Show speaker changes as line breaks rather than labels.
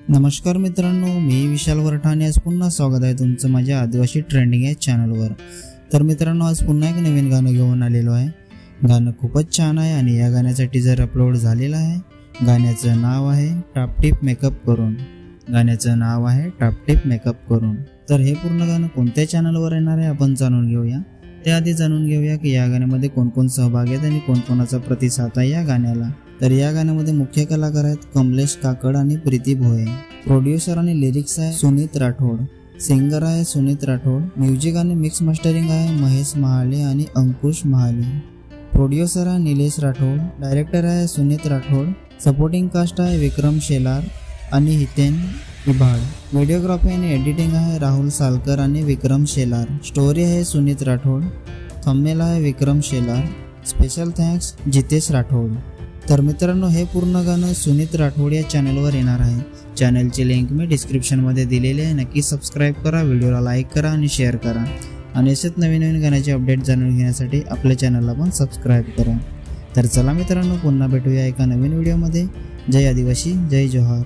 नमस्कार मित्रांनो, मी विशाल वरठाणे। आज पुन्हा स्वागत आहे तुमचं माझ्या आदिवासी ट्रेंडिंग या चॅनलवर। तर मित्रांनो, आज पुन्हा एक नवीन गाणं घेऊन आलेलो आहे। गाणं खूपच छान आहे आणि या गाण्याचा टीजर अपलोड झालेला आहे। गाण्याचं नाव आहे टापटीप मेकअप करून। गाण्याचं नाव आहे टापटीप मेकअप करून। तर हे पूर्ण गाणं कोणत्या चॅनलवर येणार आहे आपण जाणून घेऊया। त्याआधी जाणून घेऊया की या गाण्यामध्ये कोण कोण सहभागी आहेत आणि कोण कोणाचा प्रतिसाद आहे या गाण्याला। तर या गाण्यामध्ये मुख्य कलाकार आहेत कमलेश काकड आणि प्रीती भोये। प्रोड्युसर आणि लिरिक्स आहे सुनीत राठोड। सिंगर आहे सुनीत राठोड। म्युझिक आणि मिक्स मास्टरिंग आहे महेश महाले आणि अंकुश महाले। प्रोड्युसर आहे निलेश राठोड। डायरेक्टर आहे सुनीत राठोड। सपोर्टिंग कास्ट आहे विक्रम शेलार आणि हितेन इभाड। व्हिडिओग्राफी आणि एडिटिंग आहे राहुल सालकर आणि विक्रम शेलार। स्टोरी आहे सुनीत राठोड। थंबनेल आहे विक्रम शेलार। Special thanks Jitesh Rathod. तर मित्रांनो, हे पूर्ण गाणं सुनीत राठोड या चॅनलवर येणार आहे। चॅनलची लिंक मी डिस्क्रिप्शनमध्ये दिलेली आहे। नक्की सबस्क्राईब करा, व्हिडिओला लाईक करा आणि शेअर करा आणि असेच नवीन नवीन गाण्याचे अपडेट जाणून घेण्यासाठी आपल्या चॅनलला पण सबस्क्राईब करा। तर चला मित्रांनो, पुन्हा भेटूया एका नवीन व्हिडिओमध्ये। जय आदिवासी, जय जोहार।